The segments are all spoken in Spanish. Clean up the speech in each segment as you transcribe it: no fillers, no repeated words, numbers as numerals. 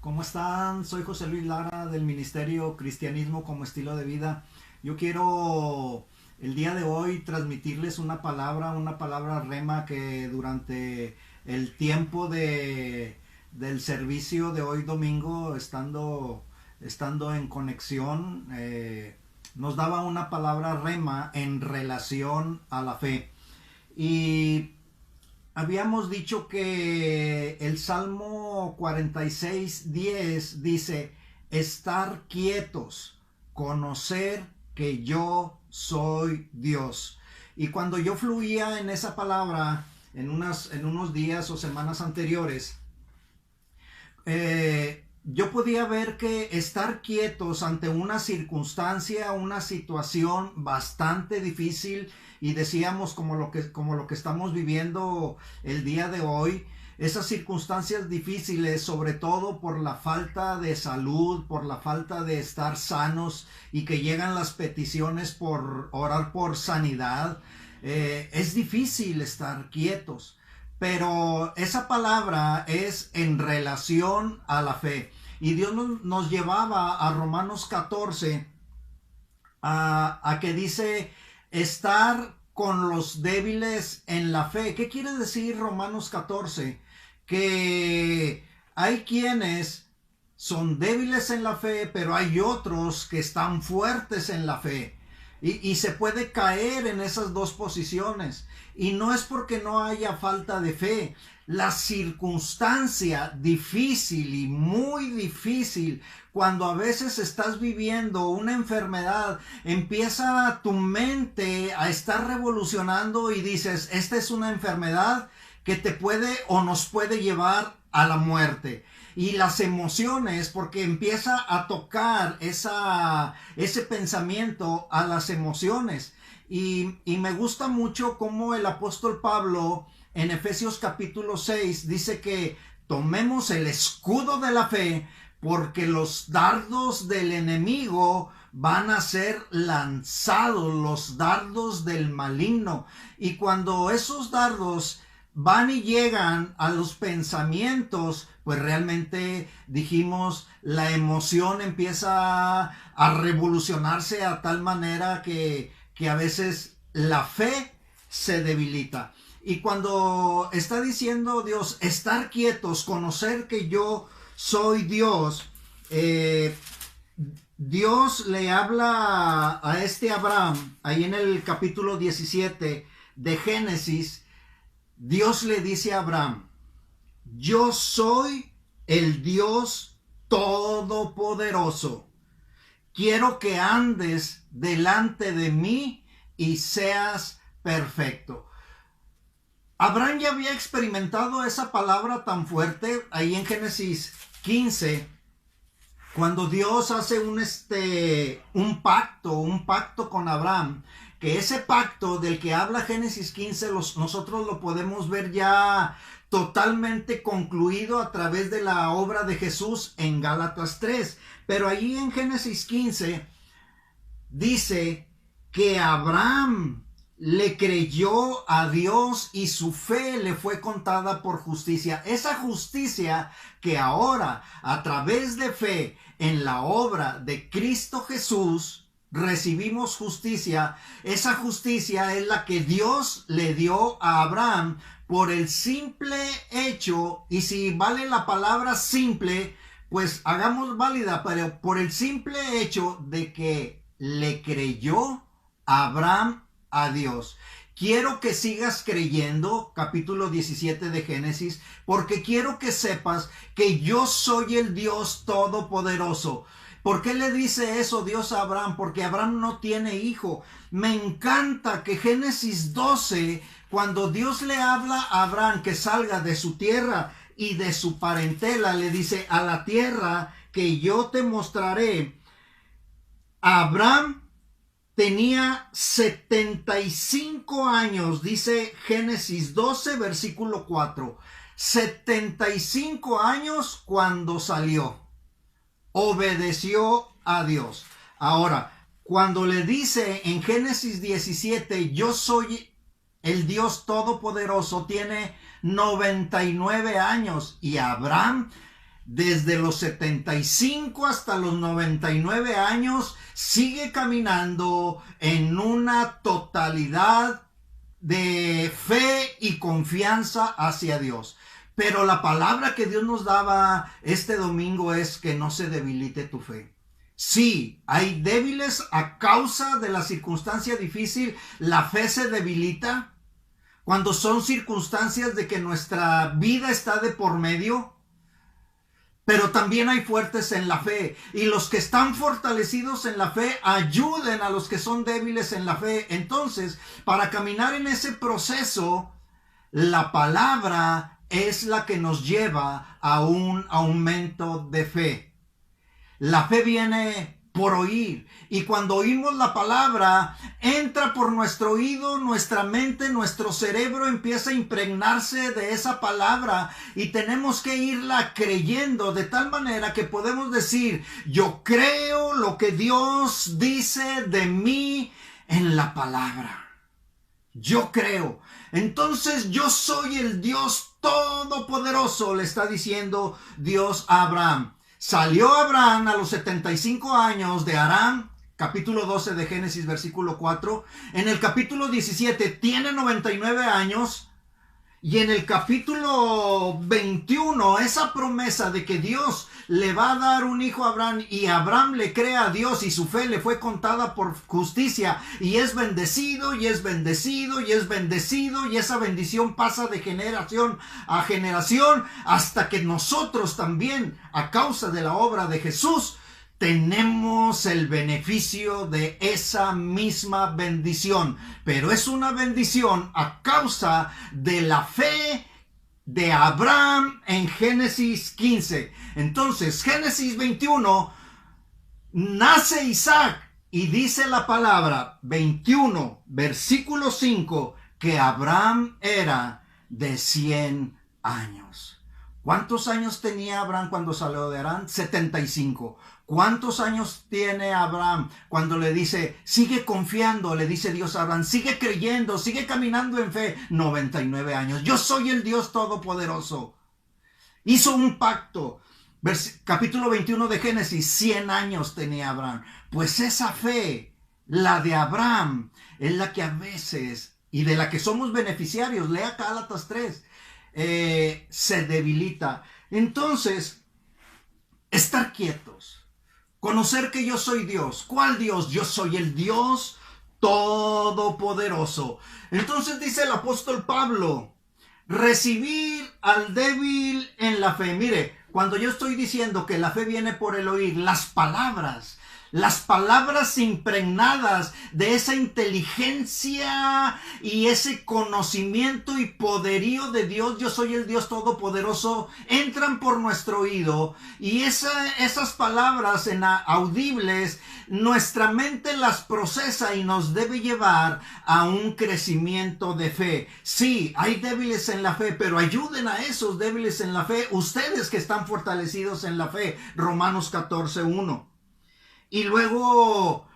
¿Cómo están? Soy José Luis Lara del Ministerio Cristianismo como Estilo de Vida. Yo quiero el día de hoy transmitirles una palabra rema que durante el tiempo del servicio de hoy domingo, estando en conexión, nos daba una palabra rema en relación a la fe. Y habíamos dicho que el Salmo 46:10 dice: estar quietos, conocer que yo soy Dios. Y cuando yo fluía en esa palabra en unos días o semanas anteriores, yo podía ver que estar quietos ante una circunstancia, una situación bastante difícil, y decíamos como lo que estamos viviendo el día de hoy, esas circunstancias difíciles, sobre todo por la falta de salud, por la falta de estar sanos, y que llegan las peticiones por orar por sanidad, es difícil estar quietos. Pero esa palabra es en relación a la fe. Y Dios nos llevaba a Romanos 14, a que dice estar con los débiles en la fe. ¿Qué quiere decir Romanos 14? Que hay quienes son débiles en la fe, pero hay otros que están fuertes en la fe. Y se puede caer en esas dos posiciones. Y no es porque no haya falta de fe. La circunstancia difícil y muy difícil, cuando a veces estás viviendo una enfermedad, empieza tu mente a estar revolucionando y dices: esta es una enfermedad que te puede o nos puede llevar a la muerte. Y las emociones, porque empieza a tocar ese pensamiento a las emociones. Y me gusta mucho cómo el apóstol Pablo en Efesios capítulo 6 dice que tomemos el escudo de la fe, porque los dardos del enemigo van a ser lanzados, los dardos del maligno. Y cuando esos dardos van y llegan a los pensamientos, pues realmente dijimos, la emoción empieza a revolucionarse a tal manera que a veces la fe se debilita. Y cuando está diciendo Dios, estar quietos, conocer que yo soy Dios, Dios le habla a este Abraham, ahí en el capítulo 17 de Génesis. Dios le dice a Abraham: yo soy el Dios todopoderoso. Quiero que andes delante de mí y seas perfecto. Abraham ya había experimentado esa palabra tan fuerte ahí en Génesis 15, cuando Dios hace un pacto con Abraham, que ese pacto del que habla Génesis 15 nosotros lo podemos ver ya totalmente concluido a través de la obra de Jesús en Gálatas 3. Pero allí en Génesis 15 dice que Abraham le creyó a Dios y su fe le fue contada por justicia. Esa justicia que ahora, a través de fe en la obra de Cristo Jesús, recibimos justicia. Esa justicia es la que Dios le dio a Abraham por el simple hecho, y si vale la palabra simple, pues hagamos válida, pero por el simple hecho de que le creyó Abraham a Dios. Quiero que sigas creyendo, capítulo 17 de Génesis, porque quiero que sepas que yo soy el Dios todopoderoso. ¿Por qué le dice eso Dios a Abraham? Porque Abraham no tiene hijo. Me encanta que Génesis 12, cuando Dios le habla a Abraham que salga de su tierra y de su parentela, le dice: a la tierra que yo te mostraré. Abraham tenía 75 años, dice Génesis 12, versículo 4. 75 años cuando salió. Obedeció a Dios. Ahora, cuando le dice en Génesis 17, yo soy el Dios todopoderoso, tiene 99 años. Y Abraham desde los 75 hasta los 99 años, sigue caminando en una totalidad de fe y confianza hacia Dios. Pero la palabra que Dios nos daba este domingo es que no se debilite tu fe. Sí, hay débiles a causa de la circunstancia difícil, la fe se debilita cuando son circunstancias de que nuestra vida está de por medio. Pero también hay fuertes en la fe, y los que están fortalecidos en la fe ayuden a los que son débiles en la fe. Entonces, para caminar en ese proceso, la palabra es la que nos lleva a un aumento de fe. La fe viene por oír, y cuando oímos la palabra, entra por nuestro oído, nuestra mente, nuestro cerebro empieza a impregnarse de esa palabra, y tenemos que irla creyendo de tal manera que podemos decir: yo creo lo que Dios dice de mí en la palabra. Yo creo. Entonces yo soy el Dios todopoderoso, le está diciendo Dios a Abraham. Salió Abraham a los 75 años de Harán, capítulo 12 de Génesis, versículo 4. En el capítulo 17 tiene 99 años. Y en el capítulo 21, esa promesa de que Dios le va a dar un hijo a Abraham, y Abraham le cree a Dios y su fe le fue contada por justicia, y es bendecido, y es bendecido, y es bendecido, y esa bendición pasa de generación a generación hasta que nosotros también, a causa de la obra de Jesús, tenemos el beneficio de esa misma bendición. Pero es una bendición a causa de la fe de Abraham en Génesis 15. Entonces, Génesis 21, nace Isaac, y dice la palabra 21, versículo 5, que Abraham era de 100 años. ¿Cuántos años tenía Abraham cuando salió de Harán? 75. ¿Cuántos años tiene Abraham cuando le dice, sigue confiando? Le dice Dios a Abraham, sigue creyendo, sigue caminando en fe. 99 años. Yo soy el Dios todopoderoso. Hizo un pacto. Capítulo 21 de Génesis, 100 años tenía Abraham. Pues esa fe, la de Abraham, es la que a veces, y de la que somos beneficiarios, lea Gálatas 3, se debilita. Entonces, estar quietos. Conocer que yo soy Dios. ¿Cuál Dios? Yo soy el Dios todopoderoso. Entonces dice el apóstol Pablo, recibir al débil en la fe. Mire, cuando yo estoy diciendo que la fe viene por el oír, las palabras impregnadas de esa inteligencia y ese conocimiento y poderío de Dios, yo soy el Dios todopoderoso, entran por nuestro oído, y esas palabras audibles, nuestra mente las procesa y nos debe llevar a un crecimiento de fe. Sí, hay débiles en la fe, pero ayuden a esos débiles en la fe, ustedes que están fortalecidos en la fe. Romanos 14:1. Y luego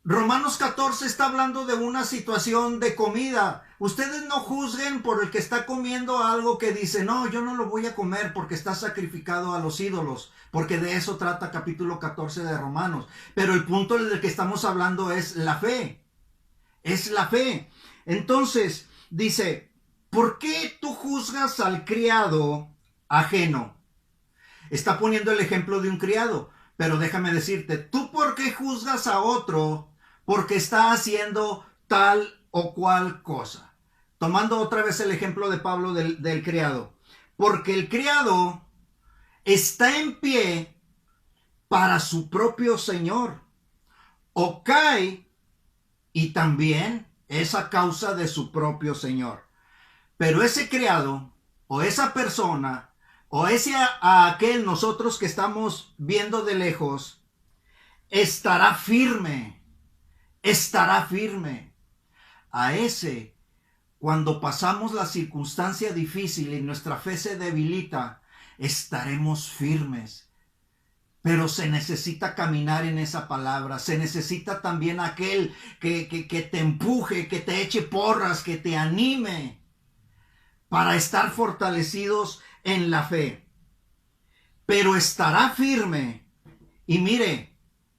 Romanos 14 está hablando de una situación de comida. Ustedes no juzguen por el que está comiendo algo que dice, no, yo no lo voy a comer porque está sacrificado a los ídolos, porque de eso trata capítulo 14 de Romanos. Pero el punto del que estamos hablando es la fe. Es la fe. Entonces, dice, ¿por qué tú juzgas al criado ajeno? Está poniendo el ejemplo de un criado. Pero déjame decirte, ¿tú por qué juzgas a otro porque está haciendo tal o cual cosa? Tomando otra vez el ejemplo de Pablo del criado. Porque el criado está en pie para su propio Señor. O cae y también es a causa de su propio Señor. Pero ese criado o esa persona o a aquel nosotros que estamos viendo de lejos, estará firme. A ese, cuando pasamos la circunstancia difícil y nuestra fe se debilita, estaremos firmes. Pero se necesita caminar en esa palabra. Se necesita también aquel que te empuje, que te eche porras, que te anime para estar fortalecidos en la fe. pero estará firme. Y mire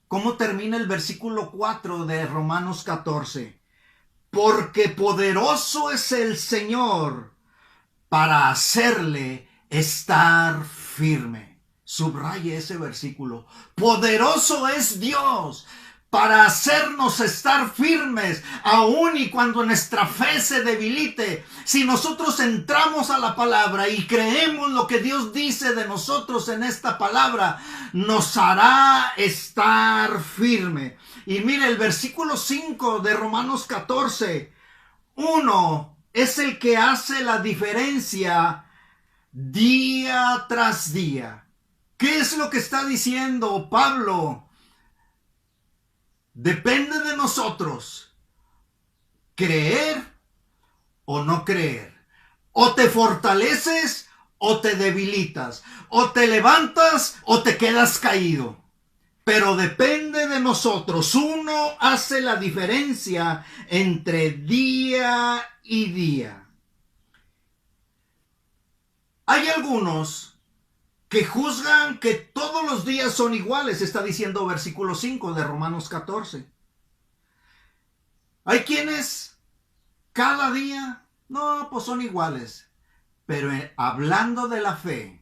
cómo termina el versículo 4 de Romanos 14. Porque poderoso es el Señor para hacerle estar firme. Subraye ese versículo. Poderoso es Dios para hacernos estar firmes, aun y cuando nuestra fe se debilite. Si nosotros entramos a la palabra y creemos lo que Dios dice de nosotros en esta palabra, nos hará estar firme. Y mire, el versículo 5 de Romanos 14, 1 es el que hace la diferencia día tras día. ¿Qué es lo que está diciendo Pablo? Depende de nosotros creer o no creer. O te fortaleces o te debilitas. O te levantas o te quedas caído. Pero depende de nosotros. Uno hace la diferencia entre día y día. Hay algunos que juzgan que todos los días son iguales, está diciendo versículo 5 de Romanos 14. Hay quienes cada día, no, pues son iguales. Pero hablando de la fe,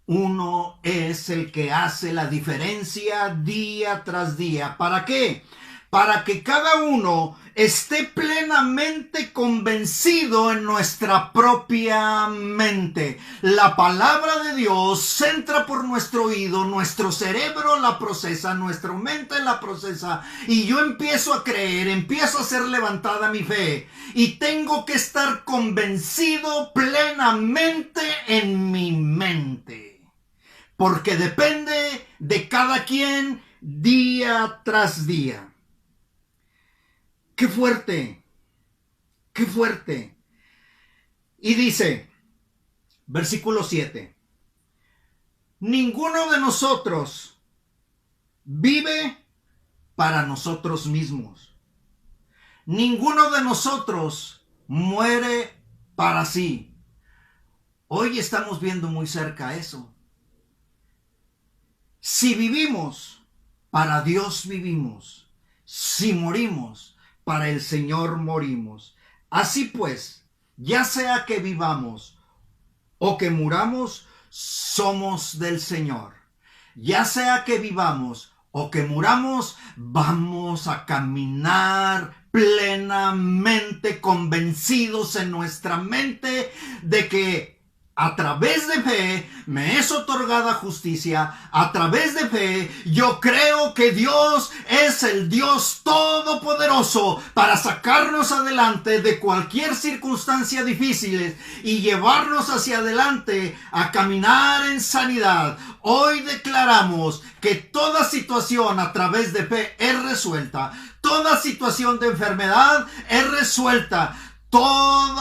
uno es el que hace la diferencia día tras día. ¿Para qué? Para que cada uno esté plenamente convencido en nuestra propia mente. La palabra de Dios entra por nuestro oído, nuestro cerebro la procesa, nuestra mente la procesa, y yo empiezo a creer, empiezo a ser levantada mi fe, y tengo que estar convencido plenamente en mi mente. Porque depende de cada quien día tras día. ¡Qué fuerte! ¡Qué fuerte! Y dice, versículo 7, ninguno de nosotros vive para nosotros mismos. Ninguno de nosotros muere para sí. Hoy estamos viendo muy cerca eso. Si vivimos, para Dios vivimos. Si morimos, para el Señor morimos. Así pues, ya sea que vivamos o que muramos, somos del Señor. Ya sea que vivamos o que muramos, vamos a caminar plenamente convencidos en nuestra mente de que a través de fe me es otorgada justicia. A través de fe yo creo que Dios es el Dios todopoderoso para sacarnos adelante de cualquier circunstancia difícil y llevarnos hacia adelante a caminar en sanidad. Hoy declaramos que toda situación a través de fe es resuelta. Toda situación de enfermedad es resuelta. Todo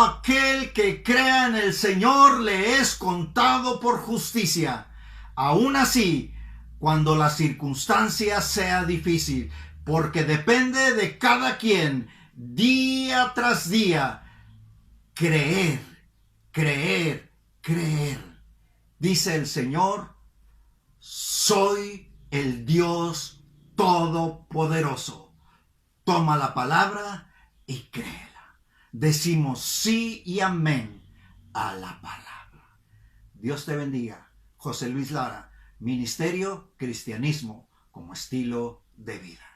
aquel que crea en el Señor le es contado por justicia. Aún así, cuando la circunstancia sea difícil, porque depende de cada quien, día tras día, creer, creer, creer. Dice el Señor, soy el Dios Todopoderoso. Toma la palabra y cree. Decimos sí y amén a la palabra. Dios te bendiga. José Luis Lara, Ministerio Cristianismo como estilo de vida.